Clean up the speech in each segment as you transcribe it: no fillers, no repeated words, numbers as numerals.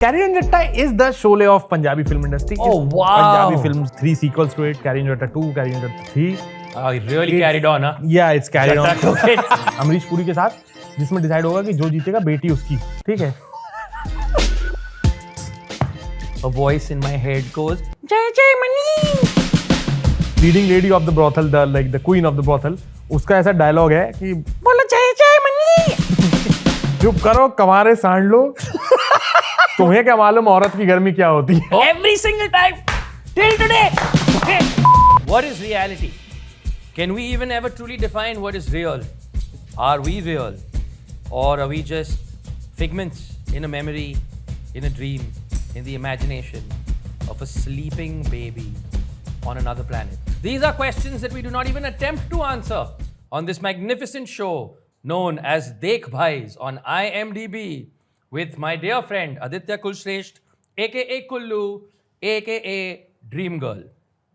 Carry on Jatta is the Sholay of Punjabi film industry. Oh, wow. Punjabi films, 3 sequels to it. Carry on Jatta 2, Carry on Jatta 3. It really carried on, huh? Yeah, it's carried on. Jatta took it. Amrish Puri के साथ जिसमें decide होगा कि जो जीतेगा बेटी उसकी, ठीक है? A voice in my head goes, Jai Jai Mani. Leading lady of the brothel, the queen of the brothel, उसका ऐसा डायलॉग है कि बोलो जय जय मनी। चुप करो कमारे सांड लो। तुम्हें क्या मालूम औरत की गर्मी क्या होती है? Every single time till today. Okay. What is reality? Can we even ever truly define what is real? Are we real? Or are we just figments in a memory, in a dream, in the imagination of a sleeping baby on another planet? These are questions that we do not even attempt to answer on this magnificent show known as Dekh Bhais on IMDb with my dear friend Aditya Kulshresht, aka Kullu, aka Dream Girl.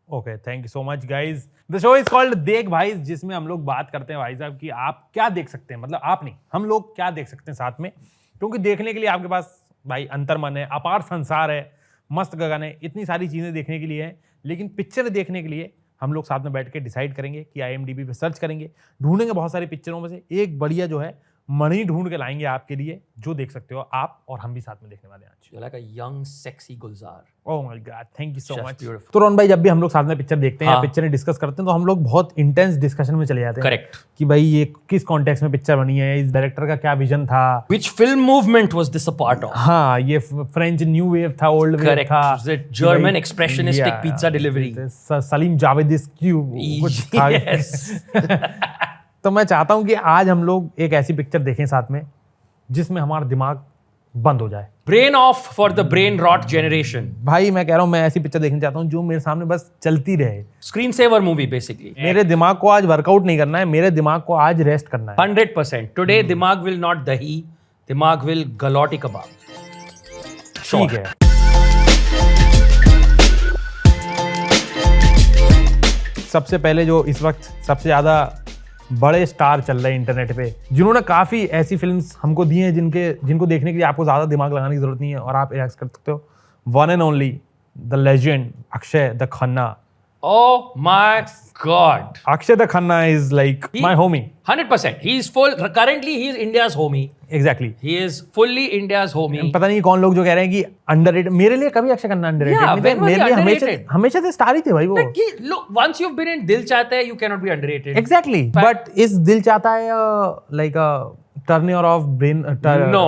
Okay, thank you so much guys. The show is called देख भाई, जिसमें हम लोग बात करते हैं भाई साहब कि आप क्या देख सकते हैं, मतलब आप नहीं, हम लोग क्या देख सकते हैं साथ में, क्योंकि देखने के लिए आपके पास भाई अंतर्मन है, अपार संसार है, मस्त गगन है, इतनी सारी चीज़ें देखने के लिए है। लेकिन पिक्चर देखने के लिए हम लोग साथ में बैठ के डिसाइड करेंगे कि IMDb पे सर्च करेंगे, ढूंढेंगे बहुत सारी पिक्चरों में से एक बढ़िया जो है मणि ढूंढ के लाएंगे आपके लिए, जो देख सकते हो आप और हम भी साथ में देखने वाले हैं आज। You're like a young, sexy Gulzar. Oh my God, thank you so Just much. beautiful. तो रोहन भाई, जब भी हम लोग साथ में पिक्चर देखते हैं या हाँ। पिक्चर डिस्कस करते हैं तो हम लोग बहुत इंटेंस डिस्कशन में चले जाते हैं। Correct. कि भाई ये किस कॉन्टेक्स्ट में पिक्चर बनी है, इस डायरेक्टर का क्या विजन था। Which film movement was this a part of? हाँ, ये फ्रेंच न्यू वेव था, ओल्ड वेव Correct. था, Was it German expressionistic pizza delivery? Salim Javed कुछ था। Yes. तो मैं चाहता हूँ कि आज हम लोग एक ऐसी पिक्चर देखें साथ में जिसमें हमारा दिमाग बंद हो जाए। Brain off for the brain rot generation. भाई मैं कह रहा हूँ, मैं ऐसी पिक्चर देखना चाहता हूँ जो मेरे सामने बस चलती रहे। Screensaver movie basically. मेरे दिमाग को आज वर्कआउट नहीं करना है, मेरे दिमाग को आज रेस्ट करना है। 100%. Today dimag will not dahi, dimag will galoti kebab. ठीक है। सबसे पहले जो इस वक्त सबसे ज्यादा बड़े स्टार चल रहे हैं इंटरनेट पे, जिन्होंने काफी ऐसी फिल्म्स हमको दी हैं जिनको देखने के लिए आपको ज्यादा दिमाग लगाने की जरूरत नहीं है और आप रिएक्ट कर सकते हो। One and only the legend Akshay the Khanna. Oh my God. Akshay the Khanna is like my Homi. 100%. Currently he is India's homie. Exactly. He is fully India's homie. पता नहीं कौन लोग जो कह रहे हैं कि अंडररेटेड। मेरे लिए कभी अक्षय खन्ना अंडररेटेड Yeah, नहीं थे। when was मेरे he लिए underrated? हमेशा से स्टार ही थे भाई वो। Look, once you've been in Dil Chahta Hai, you cannot be underrated. Exactly, but इस दिल चाहता है like Turner of brain. No.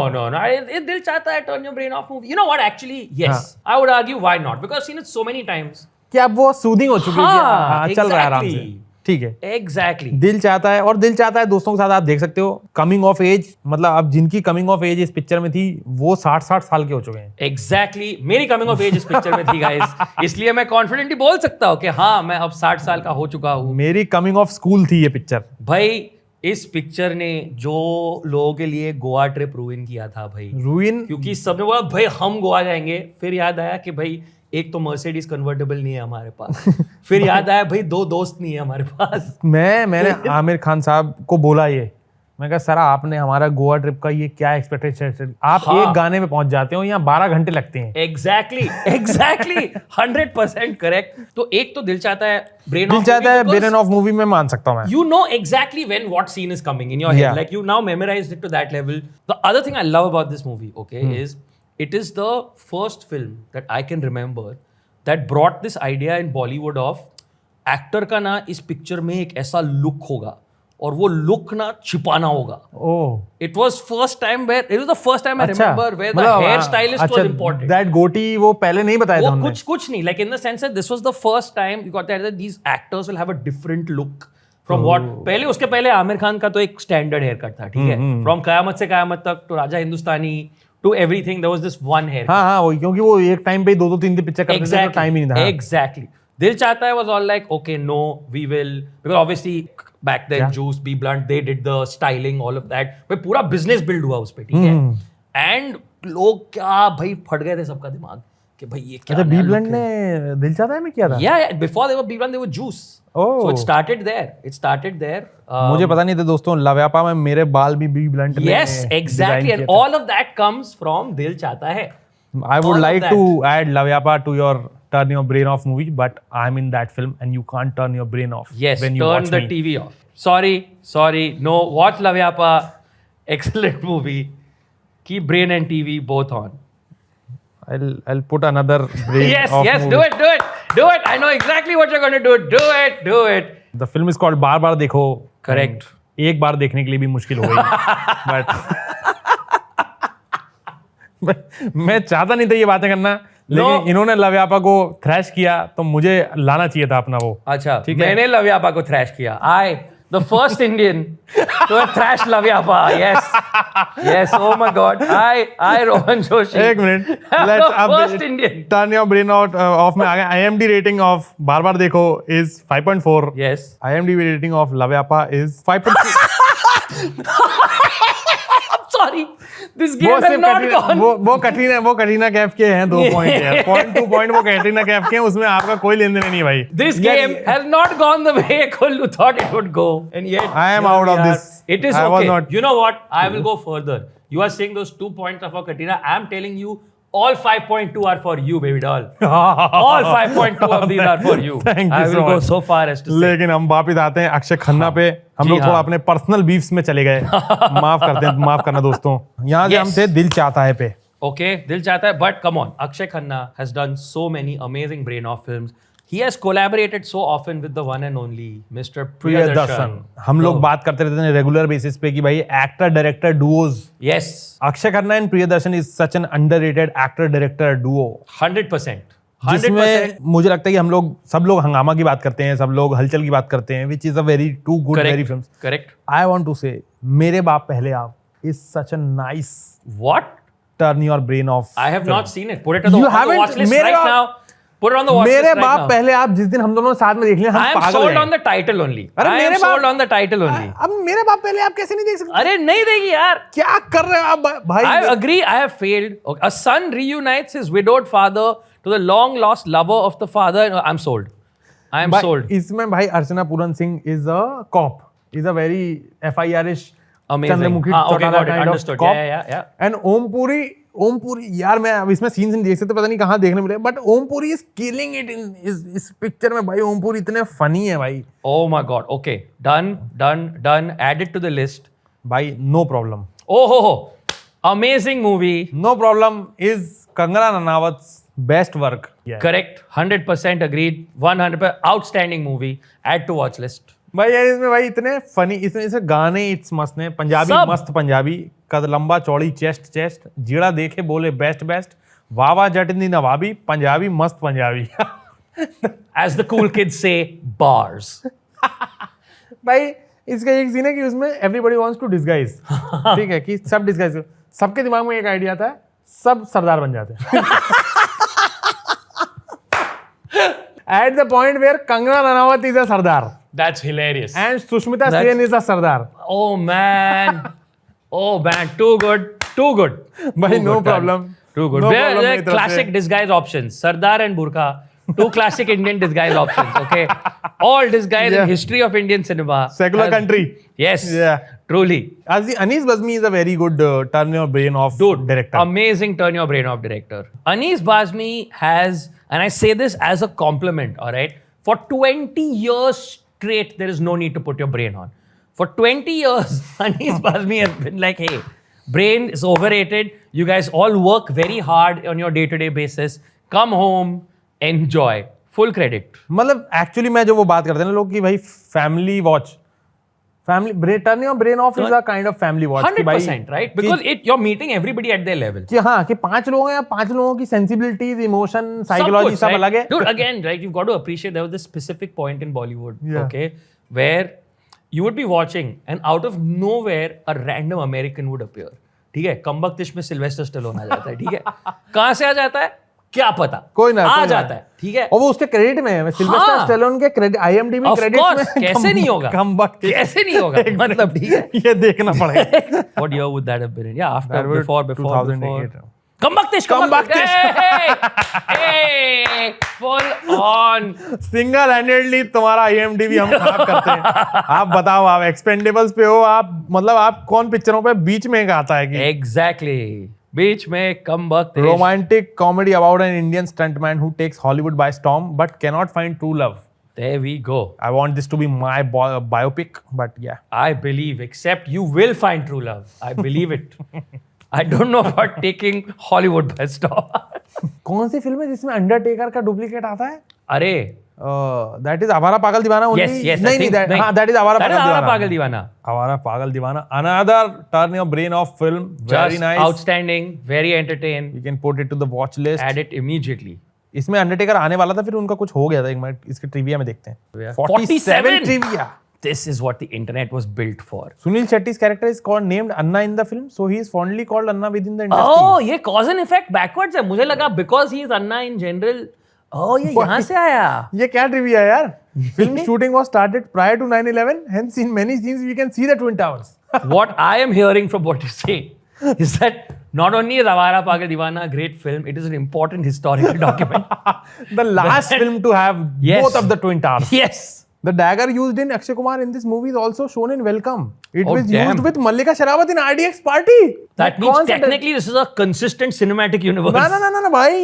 Dil Chahta Hai, turn your brain off movie. You know what? Actually, yes. I would argue why not? Because I've seen it so many times. कि अब वो soothing हो चुकी है कि हाँ, हाँ, चल रहा है आराम से। exactly. ठीक है। Exactly. दिल चाहता है, और दिल चाहता है दोस्तों के साथ आप देख सकते हो। कमिंग ऑफ एज, मतलब अब जिनकी कमिंग ऑफ एज इस पिक्चर में थी वो 60 साल के हो चुके हैं। Exactly. मेरी कमिंग ऑफ एज इस पिक्चर में थी गाइस, इसलिए मैं कॉन्फिडेंटली बोल सकता हूँ कि हाँ मैं अब 60 साल का हो चुका हूँ। मेरी कमिंग ऑफ स्कूल थी ये पिक्चर। भाई इस पिक्चर ने जो लोगों के लिए गोवा ट्रिप रूइन किया था भाई, रूइन, क्योंकि सबने बोला भाई हम गोवा जाएंगे, फिर याद आया कि भाई एक तो मर्सिडीज कन्वर्टेबल नहीं है हमारे पास, फिर याद आया भाई 2 दोस्त नहीं है हमारे पास। मैंने आमिर खान साहब को बोला ये, मैं कहा सर आपने हमारा गोवा ट्रिप का ये क्या एक्सपेक्टेशन, आप हाँ। एक गाने में पहुंच जाते हो, यहाँ 12 घंटे लगते हैं। Exactly 100% correct. तो एक तो दिल चाहता है ब्रेन दिल चाहता है ब्रेन ऑफ मूवी में मान सकता हूँ मैं। You know exactly when what scene is coming in your head. Yeah. Like you now memorized it to that level. The other thing I love about this movie, okay, is it is the first film that I can remember that brought this idea in Bollywood of actor का ना इस picture में एक ऐसा look होगा और वो look ना छिपाना होगा। ओह, It was first time where it was the first time I अच्छा, remember where the मतलब, hair stylist was important. That गोटी वो पहले नहीं बताया था वो उन्होंने। कुछ नहीं, like in the sense that this was the first time you got that these actors will have a different look from what उसके पहले आमिर खान का तो एक स्टैंडर्ड हेयर कट था, ठीक है, फ्रॉम कयामत से कयामत तक to Raja Hindustani to everything there was this one hair. हाँ वही, क्योंकि वो एक टाइम पे 2-3 पिक्चर करते थे तो टाइम ही नहीं था। Exactly. दिल चाहता है was all like okay no we will, because obviously back then Juice, Be Blunt, they did the styling all of that, भाई पूरा बिजनेस बिल्ड हुआ उस पे, ठीक है, एंड लोग क्या भाई फट गए थे सबका दिमाग कि भाई ये क्या। अच्छा, बी ब्लंट ने दिल चाहता है में किया था? Yeah, before they were Be Blunt, they were Juice. Oh. So it started there. मुझे पता नहीं था दोस्तों, लव्यापा में मेरे बाल भी बी ब्लंट ने Yes, exactly. And all of that comes from Dil Chahta Hai. I would All of like that. to add Lavyapa to your turn your brain off movie, but I'm in that film and you can't turn your brain off Yes, when you turn watch the me. TV off. Sorry. No, watch Lavyapa. Excellent movie. Keep brain and TV both on. I'll put another brain Yes, off yes, movie. do it. I know exactly what you're going to do. Do it. The film is called बार बार देखो. Correct. And एक बार देखने के लिए भी मुश्किल हो गई. But मैं चाहता नहीं था ये बातें करना, लेकिन इन्होंने लव्यापा को थ्रैश किया तो मुझे लाना चाहिए था अपना वो. अच्छा, ठीक है. मैंने लव्यापा को थ्रैश किया. The first Indian to have thrashed Lavyapa. Yes. Oh my God. I Rohan Joshi. एक minute. The first Indian. Turn your brain off में आ गया. IMDb rating of बार बार देखो is 5.4. Yes. IMDb rating of लव्यापा is 5.3. I'm sorry. This game has not gone. वो कटरीना कैफ के हैं 2 point यार. Point 2 point वो कटरीना कैफ के हैं, उसमें आपका कोई लेन देन नहीं भाई. This game has not gone the way Kollu thought it would go. And yet, I am here out we of are. this. It is I was okay. not- You know what? I will go further. You are saying those 2 points are for Katrina. I am telling you, all 5.2 are for you, baby doll. All 5.2 of these are for you. Thank you I will so go much. so far as to say. लेकिन हम वापिस आते हैं अक्षय खन्ना पे. हम जी लोग थोड़ा हाँ. अपने पर्सनल बीफ्स में चले गए. माफ करना दोस्तों. यहाँ से हम Yes. थे दिल चाहता है पे. Okay, Dil Chahta Hai, but come on, Akshay Khanna has done so many amazing brain-off films. He has collaborated so often with the one and only Mr. Priyadarshan. हम लोग So, बात करते रहते हैं रेगुलर बेसिस पे कि भाई actor director Duos. Yes, Akshay Khanna and Priyadarshan is such an underrated actor director Duo 100%. जिसमें 100%. मुझे लगता है कि हम लोग सब लोग हंगामा की बात करते हैं, सब लोग हलचल की बात करते हैं, which is a very too good very Correct. Films. Correct. I want to say मेरे बाप पहले आप is such a nice What? Turn your brain off. I have not seen it. Put it on the, You on the haven't- watch list मेरे right बाप- now. Put it on the watch मेरे list right बाप now. पहले आप जिस दिन हम दोनों साथ में देख लिया हम I am पागल sold हैं. on the title only. अरे I am मेरे sold बाप- on the title only. अब मेरे बाप पहले आप कैसे नहीं देख सकते? अरे नहीं देगी यार. क्या कर रहे हो आप भाई? I agree. I have failed. Okay. A son reunites his widowed father to the long lost lover of the father. I'm sold. I am sold. इसमें भाई Archana Puran Singh is a cop, is a very FIR-ish Amazing. Chandramukhi हाँ, okay, Chautala got it. kind of Understood. cop. Yeah. And Om Puri यार मैं अब इसमें scenes नहीं देख सकते, पता नहीं कहाँ देखने मिले, but Om Puri is killing it in इस पिक्चर में भाई. ओमपुरी इतने फनी है भाई. Oh my God. Okay. Done. Add it to the list. भाई no problem. Oh ho. Amazing movie. No problem is Kangana Ranaut best work. Correct. 100% agreed. 100% outstanding movie. Add to watch list. भाई यार इसमें भाई इतने फनी, इसमें गाने इट्स मस्त हैं. पंजाबी सब. मस्त पंजाबी, कद लंबा चौड़ी चेस्ट जीड़ा देखे बोले बेस्ट वावा जटनी नवाबी, पंजाबी मस्त Punjabi. As the cool kids say, bars. भाई इसका एक सीन है कि उसमें एवरीबॉडी वांट्स टू डिस्गाइज. ठीक है कि सब डिस्गाइज, सबके दिमाग में एक आइडिया आता है, सब सरदार बन जाते हैं. At the point where Kangana Ranaut is a Sardar That's hilarious. And Sushmita Sen is a Sardar. Oh man. Too good. भाई Too no good, problem. Too good. They're classic disguise options. Sardar and Burqa. 2 classic Indian disguise options. Okay. All disguise Yeah. in history of Indian cinema. Secular country. Yes. Yeah. Truly. Anis Bazmi is a very good turn your brain off director. Amazing turn your brain off director. Anis Bazmi has, and I say this as a compliment, all right? For 20 years straight, there is no need to put your brain on. For 20 years, Anis Bazmi has been like, hey, brain is overrated. You guys all work very hard on your day-to-day basis. Come home, enjoy. Full credit. मतलब actually मैं जो वो बात करते हैं ना लोग कि भाई family watch, family turn your brain of is a kind of family watch. 100%, right? Because you're meeting everybody at their level. कि हाँ कि 5 लोग हैं या 5 लोगों की सेंसिबिलिटीज, इमोशन, साइकोलॉजी सब अलग है. Dude, again, right, you've got to appreciate there was this specific point in Bollywood, Yeah. okay, where you would be watching and out of nowhere a random American would appear. ठीक है, कम्बख्तिश में Sylvester Stallone आ जाता है. ठीक है, कहाँ से आ जाता है क्या पता, कोई ना आ जाता है. ठीक है, और वो उसके क्रेडिट में है. सिल्वेस्टर हाँ. स्टेलोन के credit IMDb Of credit course, में कैसे नहीं होगा, कैसे नहीं होगा, मतलब ठीक है. ये देखना पड़ेगा. What year would that have been in? Yeah, after, That would before 2008. कम्बख्तिश. Hey, full on. Single handedly तुम्हारा IMDb हम खराब करते हैं. आप बताओ, आप एक्सपेंडेबल्स पे हो, आप मतलब आप कौन पिक्चरों पे बीच में आता है कि Exactly. बीच में कम वक्त Romantic comedy about an Indian stuntman who takes Hollywood by storm but cannot find true love. There we go. I want this to be my biopic, but yeah. I believe, except you will find true love. I believe it. I don't know about taking Hollywood by storm. कौन सी film है जिसमें Undertaker का duplicate आता है? अरे that is आवारा पागल दीवाना only? yes, नहीं दैट इज आवारा पागल दीवाना. आवारा पागल दीवाना. Another turn your brain off film. Very Just nice. outstanding, very entertaining. You can put it to the watch list. Add it immediately. इसमें अंडरटेकर आने वाला था, फिर उनका कुछ हो गया था. एक मिनट इसके ट्रिविया में देखते हैं. 47 trivia. This is what the internet was built for. Sunil Shetty's character is called named Anna in the film, so he is fondly called Anna within the industry. Oh, ये cause and effect backwards है. मुझे लगा because he is Anna in general. Oh, ये यहाँ से आया. ये क्या ट्रिविया है यार? Film shooting was started prior to 9/11. Hence, in many scenes, we can see the Twin Towers. What I am hearing from what you say is that not only is Avara Pagal Deewana a great film, it is an important historical document. The last film to have Yes. both of the Twin Towers. Yes. The dagger used in Akshay Kumar in this movie is also shown in Welcome. It Oh, was damn. used with Mallika Sherawat in RDX Party. That means technically this is a consistent cinematic universe. ना भाई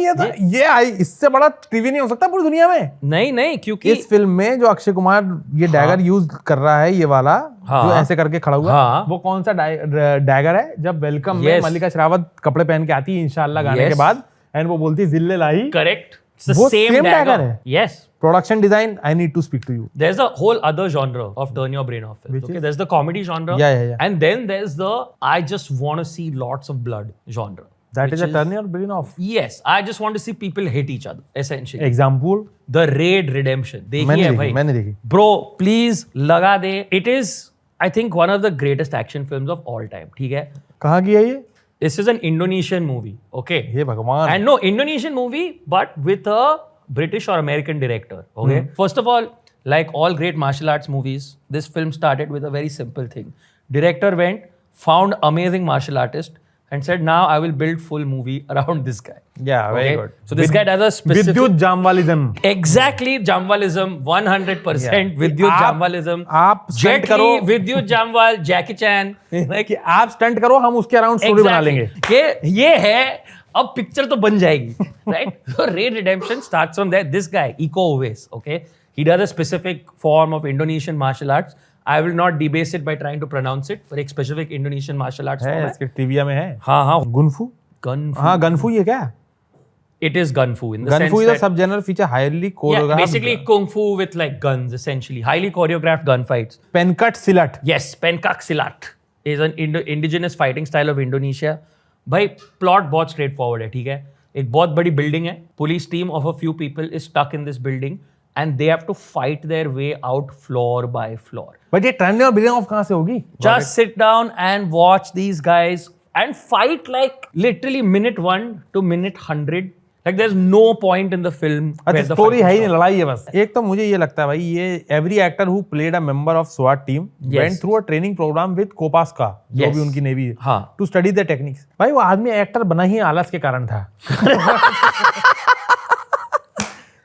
ये इससे बड़ा TV नहीं हो सकता पूरी दुनिया में. नहीं क्योंकि इस फिल्म में जो अक्षय कुमार ये डैगर यूज कर रहा है, ये वाला जो ऐसे करके खड़ा हुआ है, वो कौन सा डैगर है? जब वेलकम में मल्लिका शेरावत कपड़े पहन के आती है इंशाल्लाह गाने के बाद, एंड वो बोलती है जिल्ले लाही. करेक्ट. वो same dagger है. Yes. Production design, I need to speak to you. There's a whole other genre of turn your brain off films. Which Okay, is? there's the comedy genre. Yeah. And then there's the I just want to see lots of blood genre. That is a turn your brain off. Yes, I just want to see people hate each other, essentially. Example? The Raid Redemption. देखिए भाई. मैंने देखी. Bro, please लगा दे. It is, I think, one of the greatest action films of all time. ठीक है? कहाँ की है ये? This is an Indonesian movie. Okay. हे भगवान. And no, Indonesian movie, but with a British or American director. Okay. First of all, like all great martial arts movies, this film started with a very simple thing. Director went, found amazing martial artist, and said, "Now I will build full movie around this guy." Yeah, very good. So this guy does a specific. विद्युत जामवालिज्म. Exactly, Jamwalism, 100% Vidyut Jamwalism. आप Jet करो. Li, Vidyut Jamwal, Jackie Chan. Like, कि आप stunt करो, हम उसके around story बना लेंगे. ये है, अब पिक्चर तो बन जाएगी, right? So Raid Redemption starts from there. This guy, Iko Uwais, okay? He does a specific form of Indonesian martial arts. I will not debase it by trying to pronounce it, पर एक specific Indonesian martial arts form है, है. इसके trivia में है. हाँ. गुनफू. Gun-fu. हाँ, गनफू ये क्या है? It is gun-fu in the Gun-fu sense is a that... sub-genre feature highly Yeah, choreographed. basically kung fu with like guns, essentially. Highly choreographed gunfights. Pencak silat. Yes, Pencak Silat is an indigenous fighting style of Indonesia. भाई plot बहुत straightforward है. ठीक है, एक बहुत बड़ी building है. Police team of a few people is stuck in this building and they have to fight their way out floor by floor. But ये टर्न और बिल्डिंग ऑफ कहाँ से होगी? Just sit down and watch these guys and fight like literally minute 1 to minute 100. Like there's no point in the film. अच्छा, story है ही नहीं, लड़ाई है बस. एक तो मुझे ये लगता है भाई, ये every actor who played a member of SWAT team went through a training program with Kopaska, जो भी उनकी नेवी है, हाँ. To study the techniques. भाई वो आदमी एक्टर बना ही आलस के कारण था.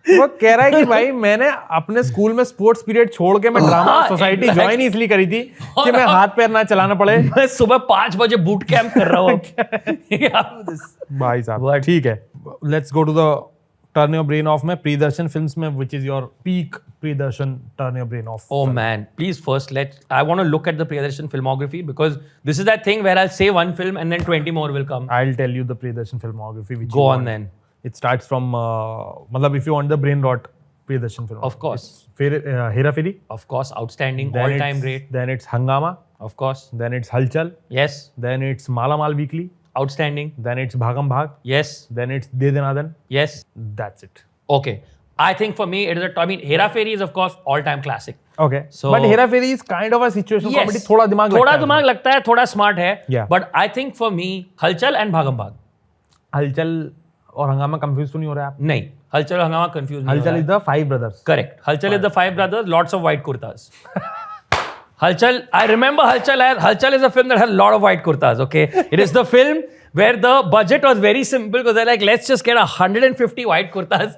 वो कह रहा है कि भाई मैंने अपने स्कूल में स्पोर्ट्स पीरियड छोड़ के मैं ड्रामा सोसाइटी ज्वाइन इसलिए करी थी कि मैं हाथ पैर ना चलाना पड़े. मैं सुबह 5 बजे बूट कैंप कर रहा हूँ. भाई साहब ठीक है. Let's go to the turn your brain off में प्रियदर्शन फिल्म्स में, which is your peak Priyadarshan turn your brain off? Oh man, please first I want to look at the Priyadarshan filmography because this is that thing where I'll say one film and then 20 more will come. I'll tell you the Priyadarshan filmography. Which Go you on want. then. It starts from, matlab if you want the brain rot Priyadarshan film. Of course. Hera Feri. Of course, outstanding, Then all-time it's- great. Then it's Hangama. Of course. Then it's Halchal. Yes. Then it's Mala Mal Weekly. Outstanding. Then it's Bhagam Bhag. Yes. Then it's De Danadan. Yes. That's it. Okay. I think for me, it is I mean, Hera Feri is of course all-time classic. Okay. So- But Hera Feri is kind of a situational comedy. थोड़ा दिमाग थोड़ा लगता है. दिमाग लगता है, थोड़ा smart है. Yeah. But I think for me, हलचल and भागम भाग. हलचल और हंगामा कंफ्यूज तो नहीं हो रहा है आप? नहीं, हलचल और हंगामा कंफ्यूज नहीं. हलचल is the five brothers. Correct. Halchal is the five brothers, lots of white kurtas. Halchal, I remember Halchal. Halchal is a film that has a lot of white kurtas, okay? It is the film where the budget was very simple because they're like, let's just get 150 white kurtas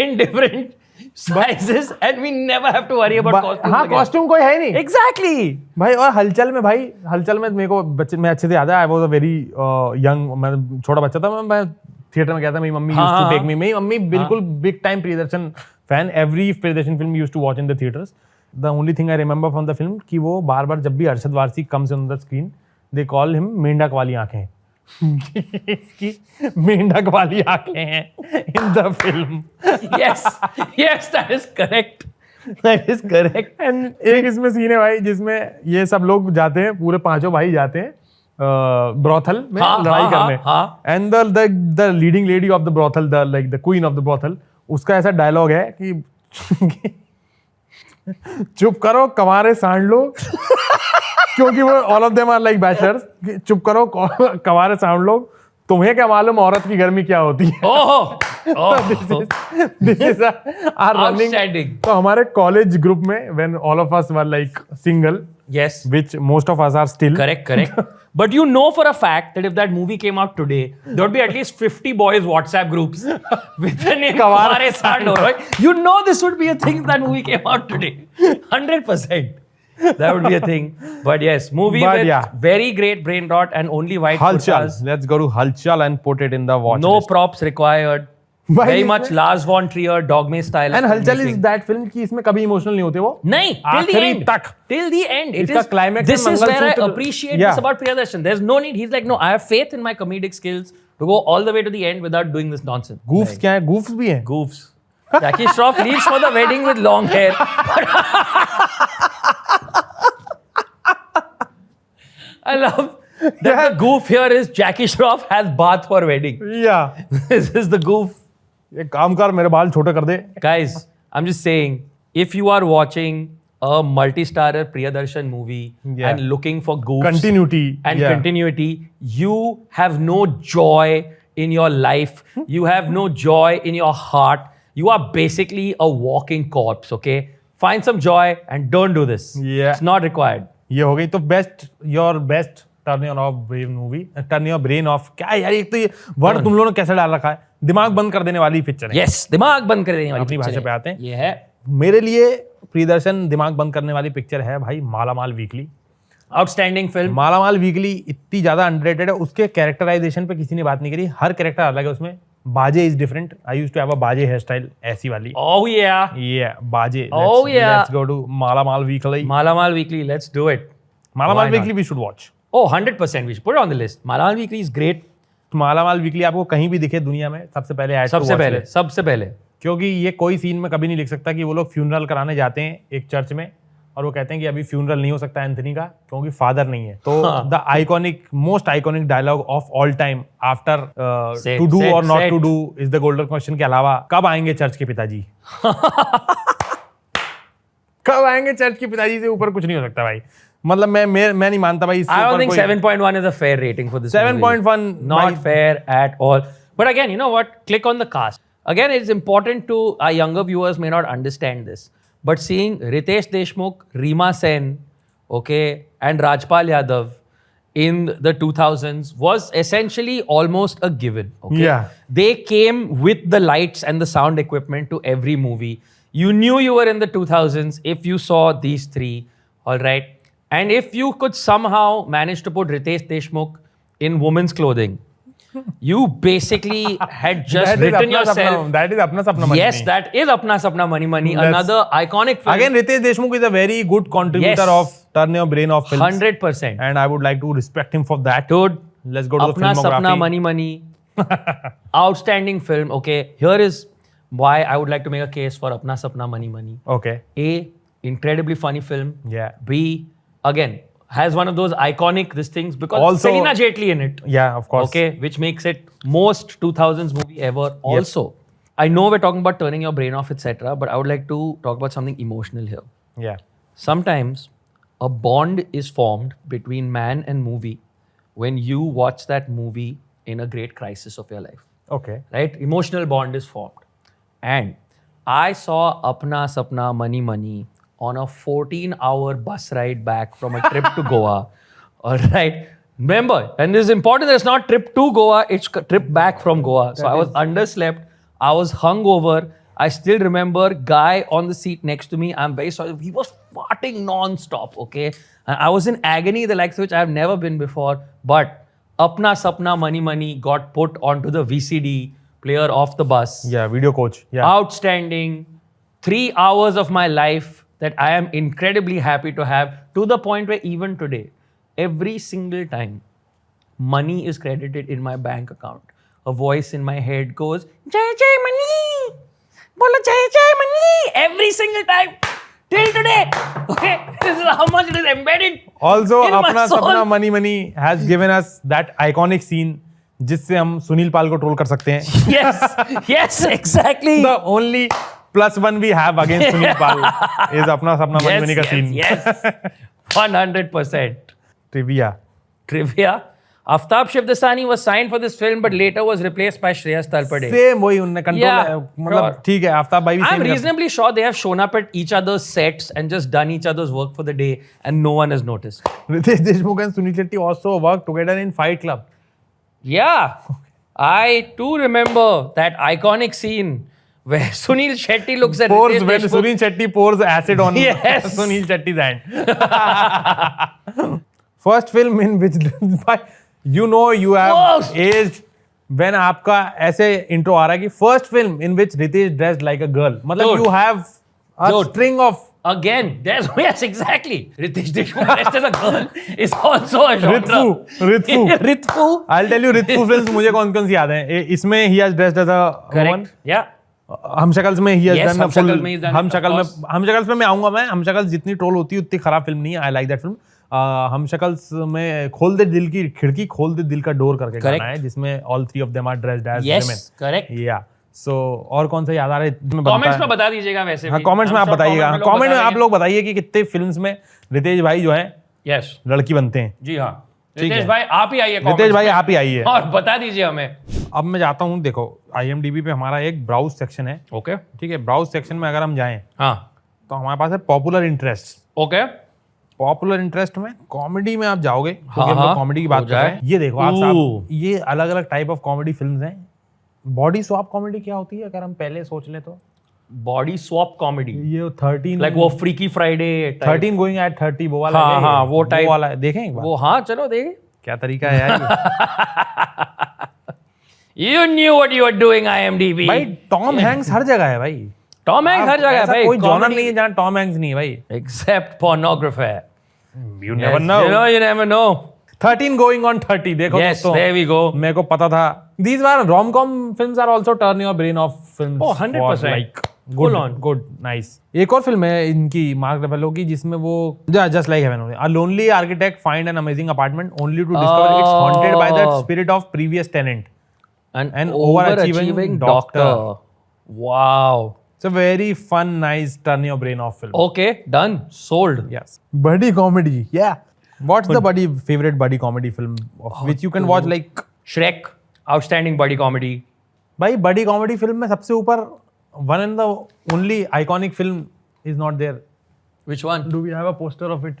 in different sizes and we never have to worry about costumes हाँ again. Costume कोई है नहीं Exactly. भाई। और हलचल में मेरे को बच्चे में अच्छे से याद है, I was a very young, मैं छोटा बच्चा था, मैं थिएटर में गया था, मेरी mummy used to take me, मेरी मम्मी बिल्कुल big time Priyadarshan fan, every Priyadarshan film used to watch in the theatres. The only thing I remember from the film कि वो बार बार जब भी Arshad Warsi comes on the screen they call him मेंढक वाली आंखें। इसकी मेंढक वाली आंखें हैं in the film. Yes, yes, that is correct. That is correct. And एक इसमें सीन है भाई जिसमें ये सब लोग जाते हैं, पूरे पांचों भाई जाते हैं ब्रोथल में हाँ, लड़ाई हाँ, करने, हाँ। And the leading lady of the brothel, the like the queen of the brothel, उसका ऐसा डायलॉग है कि चुप करो कमारे सांड लो, क्योंकि वो all of them are like bachelors, चुप करो कमारे सांड लो, तुम्हें क्या मालूम औरत की गर्मी क्या होती है। Oh, This is our running. outstanding. तो हमारे कॉलेज ग्रुप में when all of us were like single, Yes, which most of us are still. correct. But you know for a fact that if that movie came out today, there would be at least 50 boys WhatsApp groups with the name Kaware Kaware Sando, right? You know this would be a thing if that movie came out today. 100%. That would be a thing. But yes, movie But with yeah. very great brain rot and only white Halchal. kurtas. Let's go to Halchal and put it in the watch No list. props required. भाई Very इसमें- much Lars von Trier, Dogme style. And Halchal is filmmaking. that film कि इसमें कभी emotional नहीं होते वो। नहीं, till the आखिरी end. तक। Till the end. It इसका is, climax this में is where I mangalsutra- appreciate Yeah. this about Priyadarshan. There's no need. He's like, no, I have faith in my comedic skills to go all the way to the end without doing this nonsense. Goofs क्या है? Goofs भी हैं। Goofs. Jackie Shroff leaves for the wedding with long hair. I love that the goof here is Jackie Shroff has bath for wedding. Yeah. This is the goof. एक काम कर, मेरे बाल छोटे कर दे। Guys, I'm just saying, if you are watching a multi-starrer Priyadarshan movie Yeah. and looking for goofs Continuity. and Yeah. continuity, you have no joy in your life. You have no joy in your heart. You are basically a walking corpse, okay? Find some joy and don't do this. Yeah. It's not required. ये हो गई तो your best turn your of brain movie, turn your brain of, क्या यार एक तो ये word तुम लोगों ने कैसे डाल रखा है, दिमाग बंद कर देने वाली पिक्चर है। Yes, दिमाग बंद कर देने वाली अपनी picture भाषा है। पे आते हैं। ये है मेरे लिए प्रियदर्शन दिमाग बंद करने वाली पिक्चर है भाई मालामाल वीकली। Outstanding film. मालामाल वीकली इतनी ज्यादा अंडररेटेड है, उसके कैरेक्टराइजेशन पे किसी ने बात नहीं करी, हर कैरेक्टर अलग है उसमें। बाजे is different, I used to have a बाजे हेयर स्टाइल, ऐसी वाली। Oh yeah. ये बाजे। Oh, yeah. Let's go to Malamal weekly. Malamal Weekly, let's do it. Malamal Why not? Weekly we should watch. Oh, 100%. We should put it on the list. Malamal Weekly is great. मालामाल weekly आपको कहीं भी दिखे दुनिया में सबसे पहले add to सबसे watch पहले, list। सबसे पहले। क्योंकि ये कोई सीन में कभी नहीं लिख सकता कि वो लोग फ्यूनरल कराने जाते हैं एक चर्च में और वो कहते हैं कि अभी फ्यूनरल नहीं हो सकता एंथनी का क्योंकि फादर नहीं है। तो the iconic most iconic dialogue of all time after Set, to do set, और not set. To do is the golden question के अलावा कब आएंगे चर्च के पिताजी। कब आएंगे चर्च के पिताजी से ऊपर कुछ नहीं हो सकता भाई। मतलब मैं नहीं मानता भाई इससे I don't ऊपर think कोई- 7.1 is a fair rating for this 7.1 movie. Not भाई- fair at all. But again, you know what? Click on the cast. Again, it's important to our younger viewers may not understand this. But seeing Ritesh Deshmukh, Reema Sen, okay, and Rajpal Yadav in the 2000s was essentially almost a given. Okay? Yeah. They came with the lights and the sound equipment to every movie. You knew you were in the 2000s if you saw these three, all right? And if you could somehow manage to put Ritesh Deshmukh in women's clothing, you basically had just That is written अपना yourself. सपना, that is अपना सपना Money Yes, Money। that is Apna Sapna Money Money, Let's- another iconic film. Again, Ritesh Deshmukh is a very good contributor Yes. of Turn Your Brain Off films. 100%. And I would like to respect him for that. Dude, Let's go to the Apna filmography. Sapna Money Money. Outstanding film. Okay, here is why I would like to make a case for Apna Sapna Money Money. Okay. A, incredibly funny film. Yeah. B, again, has one of those iconic this things because Also- Selena Jaitley in it. Yeah, of course. Okay, which makes it most 2000s movie ever. Also, I know we're talking about turning your brain off, etc., but I would like to talk about something emotional here. Yeah. Sometimes a bond is formed between man and movie when you watch that movie in a great crisis of your life. Okay. Right? Emotional bond is formed. And I saw Apna Sapna Money Money on a 14-hour bus ride back from a trip to Goa. All right. Remember, and this is important that it's not trip to Goa, it's trip back from Goa. So I was underslept, I was hungover, I still remember guy on the seat next to me. I'm very sorry. He was farting non-stop. Okay, and I was in agony, the likes of which I've never been before. But Apna Sapna Mani got put onto the VCD player of the bus. Yeah, video coach. Yeah. Outstanding. 3 hours of my life that I am incredibly happy to have, to the point where even today, every single time money is credited in my bank account, a voice in my head goes, Jai Jai Money! Bolo Jai Jai Money! Every single time. Till today. Okay? This is how much it is embedded. Also, in my अपना soul. सपना money has given us that iconic scene जिससे हम सुनील पाल को troll कर सकते हैं. Yes, exactly. The only +1 we have against Sunil Pal is अपना सपना मनी का scene. Yes. 100%. Trivia. Aftab Shivdasani was signed for this film, but later was replaced by Shreyas Talpade. Same वही उनने Yeah, कंट्रोल मतलब sure. ठीक है आफ्ताब भाई भी I'm same reasonably sure they have shown up at each other's sets and just done each other's work for the day, and no one has noticed. Ritesh Deshmukh and Sunil Shetty also worked together in Fight Club. Yeah, I too remember that iconic scene where Sunil Shetty looks at Pours Ritesh when Deshmukh. Sunil Shetty pours acid on Yes. Sunil Shetty's hand. First film in which you know you have First. aged when आपका ऐसे intro आ रहा है कि first film in which Ritesh dressed like a girl. मतलब Dude. you have a Dude. string of Again, there's yes, exactly. Ritesh Deshmukh dressed as a girl is also a genre. Ritfu. Ritfu. I'll tell you Ritfu films मुझे कौन सी याद हैं. इसमें he has dressed as a woman. Correct. Yeah. हम शकल्स में ही Yes, done a हम full शकल में he's done हम it, शकल of में course. हम शकल्स में आऊंगा मैं. हम शकल्स जितनी ट्रोल होती है उतनी खराब फिल्म नहीं है. I like that film. हम शकल्स में खोल दे दिल की खिड़की, खोल दे दिल का डोर करके Correct. गाना है जिसमें all three of them are dressed as Yes. Women. Correct. या सो और कौन सा याद आ रहा है? कमेंट्स में बता दीजिएगा वैसे हाँ भी. कमेंट्स में I'm आप sure बताइएगा. comment कमेंट में आप बताएंगे. लोग बताइए कि कितने फिल्म्स में रितेश भाई जो है Yes. लड़की बनते हैं. जी हाँ. ठीक रितेश है. भाई आप ही आइए. रितेश comments भाई में. आप ही आइए. और बता दीजिए हमें. अब मैं जाता हूँ. देखो IMDb पे हमारा एक ब्राउज सेक्शन है. ओके. ठीक है. ब्राउज सेक्शन में अगर हम जाएं हाँ. तो हमारे पास है popular interest. Okay. Popular interest में कॉमेडी में आप जाओगे क्योंकि हम हाँ, लोग कॉमेडी की बात हो कर रहे जाए। हैं. ये देखो आप Ooh. साहब, ये अलग अलग टाइप ऑफ कॉमेडी फिल्म्स हैं. बॉडी स्वैप कॉमेडी क्या होती है अगर हम पहले सोच ले तो? Body swap comedy. ये 13 लाइक वो फ्रीकी फ्राइडे. 13 गोइंग एट 30 वो वाला हाँ, है. हाँ, वो type. वाला है. देखें एक बार वो हाँ चलो देखे. क्या तरीका है यार ये. You knew what you were doing, IMDb. भाई टॉम हैंक्स हर जगह है भाई. टॉम हैंक्स हर जगह है ऐसा भाई. कोई जॉनर नहीं है जहाँ टॉम हैंक्स नहीं है भाई. Except pornographer. You never know. You never know. 13 going on 30 देखो Yes, दोस्तों. there we go. मेरे को पता था. These were rom-com films are also turn your brain off films. Oh, 100%. for like Full good, on. good, nice. एक और film है इनकी मार्क रफेलो की जिसमें वो just like heaven. A lonely architect find an amazing apartment only to discover it's haunted by the spirit of previous tenant. An overachieving doctor. Wow. It's a very fun, nice turn your brain off film. Okay, done. Sold. Yes. Buddy comedy. Yeah. What's the favorite buddy comedy film of which you can watch like? Shrek. Outstanding buddy comedy. भाई बड़ी comedy film में सबसे ऊपर one and the only iconic film is not there. Which one? Do we have a poster of it?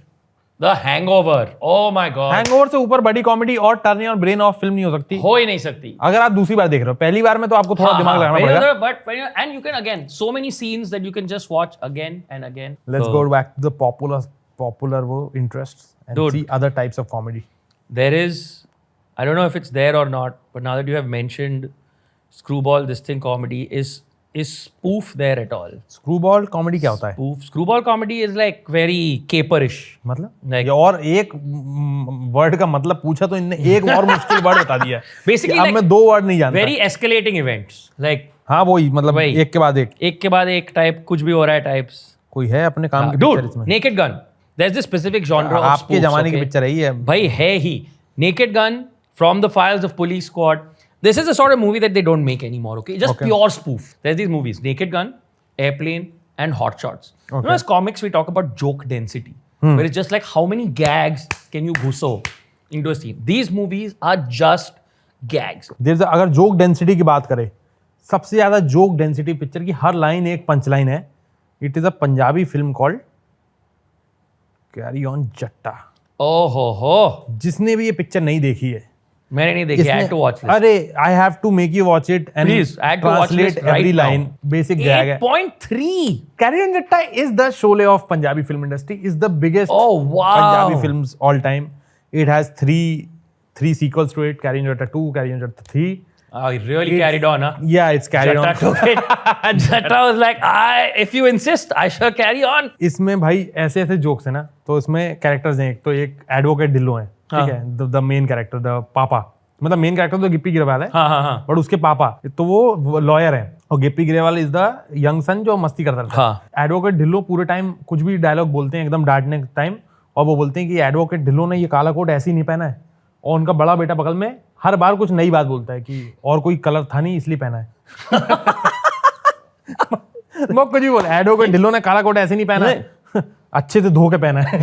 The Hangover. Oh my god. Hangover से ऊपर बड़ी comedy और turn your brain off film नहीं हो सकती हो ही नहीं सकती. अगर आप दूसरी बार देख रहे हो. पहली बार में तो आपको थोड़ा दिमाग लगाना पड़ेगा. But and you can again so many scenes that you can just watch again and again. Let's go back to the popular वो interests and Dude. See other types of comedy. There is, I don't know if it's there or not, but now that you have mentioned Screwball, this thing comedy is spoof there at all? Screwball comedy क्या होता है? Screwball comedy is like very caperish. मतलब Like- ये और एक word का मतलब पूछा तो इनने एक और मुश्किल वर्ड बता दिया है. Basically, कि अब like मैं दो वर्ड नहीं जानता. Very escalating events. Like हाँ वही मतलब वही. एक के बाद एक. एक के बाद एक टाइप कुछ भी हो रहा है टाइप्स. कोई है अपने काम की Dude, पिक्चर इसमें? Naked Gun. There's this specific genre of आपके spoofs, जमाने की okay? पिक्चर है ये. भाई है ही. Naked Gun, From the Files of Police Squad. This is the sort of movie that they don't make anymore, okay? Just Okay. pure spoof. There's these movies, Naked Gun, Airplane, and Hot Shots. You know, as comics, we talk about joke density, where it's just like how many gags can you gusso into a scene. These movies are just gags. अगर joke density की बात करें, सबसे ज्यादा joke density picture की हर line एक punch line है. It is a Punjabi film called carry on जट्टा. Oh ho ho. जिसने भी ये पिक्चर नहीं देखी है मैंने नहीं देखी, I had to watch this. अरे I have to make you watch it and Please, I had to watch translate this right every now. line. Basic gag है. 8.3. Carry on Jatta is the Sholay of Punjabi film industry. Is the biggest Oh, wow. Punjabi films all time. It has three sequels to it. Carry on Jatta 2, Carry on Jatta 3. I really carried on, huh? Yeah, it's carried on. Jatta took it. Jatta was like, if you insist, I shall carry on. इसमें भाई ऐसे ऐसे jokes है ना, तो इसमें characters हैं. एक तो एक एडवोकेट ढिल्लो है, ठीक है, द मेन कैरेक्टर, द पापा, मतलब मेन कैरेक्टर तो गिप्पी ग्रेवाल है, हाँ. बट उसके पापा तो वो लॉयर है और Gippy Grewal is the young son जो मस्ती करता रहता है. एडवोकेट ढिल्लो पूरे टाइम कुछ भी डायलॉग बोलते हैं एकदम डांटने के टाइम, और वो बोलते हैं कि एडवोकेट ढिल्लो ने ये काला कोट ऐसे ही नहीं पहना है, और उनका बड़ा बेटा बगल में हर बार कुछ नई बात बोलता है कि और कोई कलर था नहीं इसलिए पहना है. वो कुछ भी बोल, एडवोकेट ढिल्लो ने काला कोट ऐसे नहीं पहना है, अच्छे से धो के पहना है.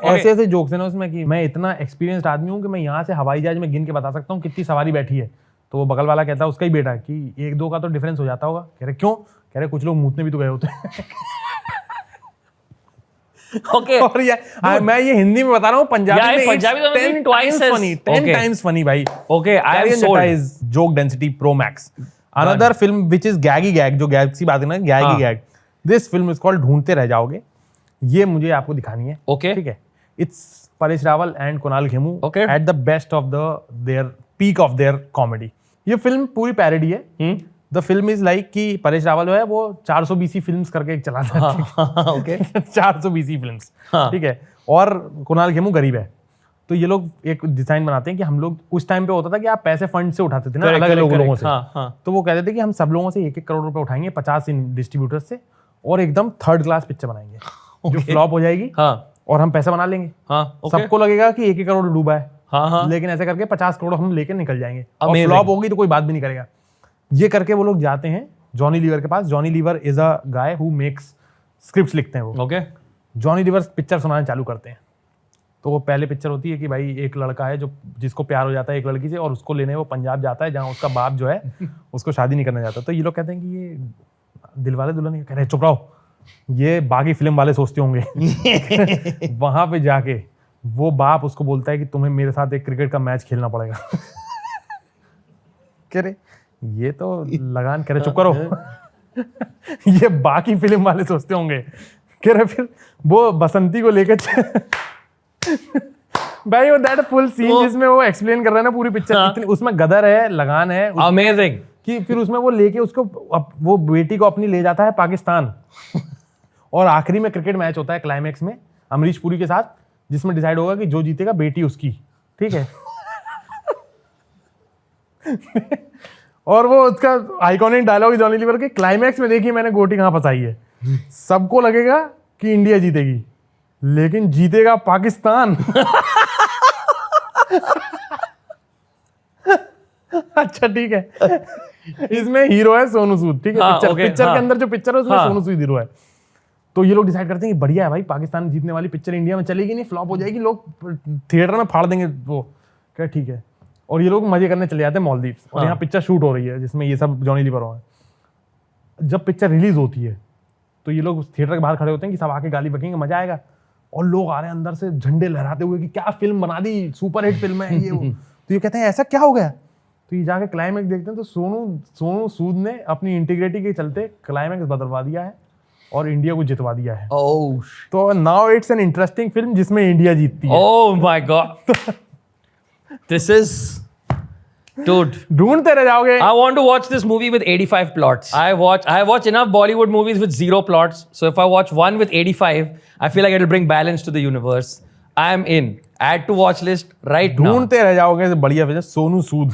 ऐसे ऐसे जोक्स है ना उसमें कि मैं इतना एक्सपीरियंस्ड आदमी हूँ कि मैं यहाँ से हवाई जहाज में गिन के बता सकता हूँ कितनी सवारी बैठी है. तो वो बगल वाला कहता है, उसका ही बेटा, कि 1-2 का तो डिफरेंस हो जाता होगा. कह रहे क्यों? कह रहे कुछ लोग मूतने भी तो गए होते हैं. Okay. और मैं ये हिंदी में बता रहा हूँ, पंजाबी में 10 times funny भाई. Okay, I am sold. is joke density pro max. Another film which is gaggy gag, जो gag की बात है ना, gaggy gag. This film is called ढूंढते रह जाओगे. ये मुझे आपको दिखानी है. Okay. ठीक है. It's Paresh Rawal and Kunal Khemu Okay. at the best of their peak of their comedy. ये फिल्म पूरी पैरोडी है. द फिल्म इज लाइक कि परेश रावल जो है वो 400 BC फिल्म्स करके एक चलाता है. ओके. 400 BC फिल्म्स, ठीक है, और कुणाल खेमू गरीब है. तो ये लोग एक डिजाइन बनाते हैं कि हम लोग, उस टाइम पे होता था कि आप पैसे फंड से उठाते थे ना, अलग अलग लोगों से. तो वो कहते थे कि हम सब लोगों से 1-1 करोड़ रुपए उठाएंगे 50 डिस्ट्रीब्यूटर से, और एकदम थर्ड क्लास पिक्चर बनाएंगे जो फ्लॉप हो जाएगी, और हम पैसा बना लेंगे. सबको लगेगा कि 1-1 करोड़ डूबा है, लेकिन ऐसे करके 50 करोड़ हम लेके निकल जाएंगे, और फ्लॉप होगी तो कोई बात भी नहीं करेगा. ये करके वो लोग जाते हैं जॉनी लीवर के पास. Johnny Lever is a guy who makes scripts, लिखते हैं वो. ओके. जॉनी लीवर पिक्चर सुनाना चालू करते हैं. तो वो पहले पिक्चर होती है कि भाई एक लड़का है जो जिसको प्यार हो जाता है एक लड़की से, और उसको लेने वो पंजाब जाता है जहाँ उसका बाप जो है उसको शादी नहीं करना चाहता. तो ये लोग कहते हैं कि ये दिलवाले दुल्हनिया, कह रहे चुप रहो, ये बाकी फिल्म वाले सोचते होंगे. वहां पे जाके वो बाप उसको बोलता है कि तुम्हें मेरे साथ एक क्रिकेट का मैच खेलना पड़ेगा. कह रहे ये तो लगान, कह रहे चुप करो, ये बाकी फिल्म वाले सोचते होंगे. कह रहे फिर वो बसंती को लेकर भाई वो दैट फुल सीन जिसमें वो एक्सप्लेन कर रहा है ना पूरी पिक्चर, इतनी उसमें गदर है, लगान है, अमेजिंग, कि फिर उसमें वो लेके उसको वो बेटी को अपनी ले जाता है पाकिस्तान. और आखिरी में क्रिकेट मैच होता है क्लाइमैक्स में अमरीश पुरी के साथ, जिसमें डिसाइड होगा कि जो जीतेगा बेटी उसकी, ठीक है. और वो उसका आइकॉनिक डायलॉग जॉनी लीवर के क्लाइमैक्स में, देखिए मैंने गोटी कहां फंसाई है. सबको लगेगा कि इंडिया जीतेगी, लेकिन जीतेगा पाकिस्तान. अच्छा ठीक है. इसमें हीरो है सोनू सूद, ठीक है. पिक्चर के अंदर जो पिक्चर है उसमें सोनू सूद हीरो है. तो ये लोग डिसाइड करते हैं कि बढ़िया है भाई, पाकिस्तान जीतने वाली पिक्चर इंडिया में चलेगी नहीं, फ्लॉप हो जाएगी, लोग थिएटर में फाड़ देंगे. वो क्या ठीक है. और ये लोग मजे करने चले जाते हैं मालदीव्स, और यहाँ पिक्चर शूट हो रही है जिसमें ये सब जॉनी लीवर हो है. जब पिक्चर रिलीज होती है तो ये लोग थिएटर के बाहर खड़े होते हैं कि सब आके गाली बकेंगे, मजा आएगा. और लोग आ रहे हैं अंदर से झंडे लहराते हुए कि क्या फिल्म बना दी, सुपर हिट फिल्म है ये वो. तो ये कहते हैं ऐसा क्या हो गया. तो ये जाके क्लाइमैक्स देखते हैं तो सोनू सूद ने अपनी इंटीग्रिटी के चलते क्लाइमैक्स बदलवा दिया है और इंडिया को जितवा दिया है. तो now it's an interesting film जिसमें इंडिया जीतती है. Oh my God, this is dude, ढूंढते रह जाओगे. I want to watch this movie with 85 plots. I watch enough Bollywood movies with 0 plots. So if I watch one with 85, I feel like it'll bring balance to the universe. I am in. Add to watch list right now. ढूंढते रह जाओगे. बढ़िया film, Sonu Sood.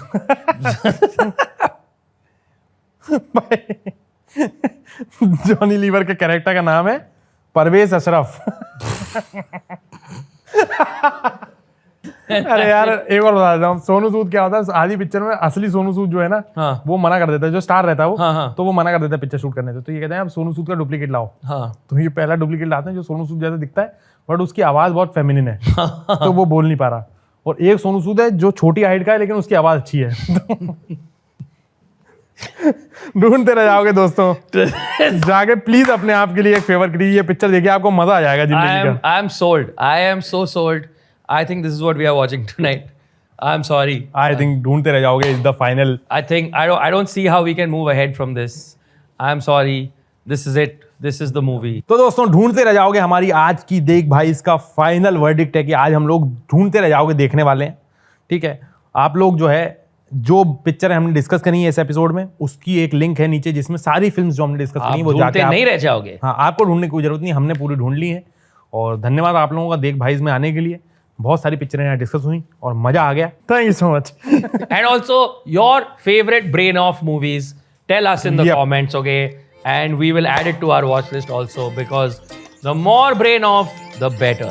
Johnny Lever के character का नाम है परवेज अशरफ. अरे यार एक और बता देता हूँ. सोनू सूद क्या होता है आधी पिक्चर में, असली सोनू सूद जो है ना, वो मना कर देता है, जो स्टार रहता है वो, तो वो मना कर देता है पिक्चर शूट करने से. तो ये कहते हैं आप सोनू सूद का डुप्लीकेट लाओ. तो ये पहला डुप्लीकेट लाते हैं जो सोनू सूद जैसा दिखता है, बट उसकी आवाज बहुत फेमिनिन है, तो वो बोल नहीं पा रहा. और एक सोनू सूद है जो छोटी हाइट का है लेकिन उसकी आवाज अच्छी है. ढूंढते रह जाओगे दोस्तों. जाके प्लीज अपने आप के लिए एक फेवर करिए, ये पिक्चर देखिए, आपको मजा आ जाएगा जिंदगी का. I am sold. I am so sold. I think this is what we are watching tonight. I'm sorry. I think ढूंढते रह जाओगे is the final. I think I don't see how we can move ahead from this. I'm sorry. This is it. This is the movie. तो दोस्तों ढूंढते रह जाओगे हमारी आज की देख भाई इसका फाइनल वर्डिक्ट है कि आज हम लोग ढूंढते रह जाओगे देखने वाले हैं. ठीक है, आप लोग जो है जो पिक्चर हमने डिस्कस करी है इस एपिसोड में उसकी एक लिंक है नीचे जिसमें सारी फिल्म्स जो हमने डिस्कस करी आप है वो जाके ढूंढते नहीं रह जाओगे. हाँ, आपको ढूंढने की कोई जरूरत नहीं, हमने पूरी ढूंढ ली है. और धन्यवाद आप लोगों का देख भाई में आने के लिए. बहुत सारी पिक्चरें यहाँ डिस्कस हुई और मजा आ गया. Thank you so much. And also your favorite brain off movies. Tell us in the Yep. comments, okay? And we will add it to our watch list also because the more brain off, the better.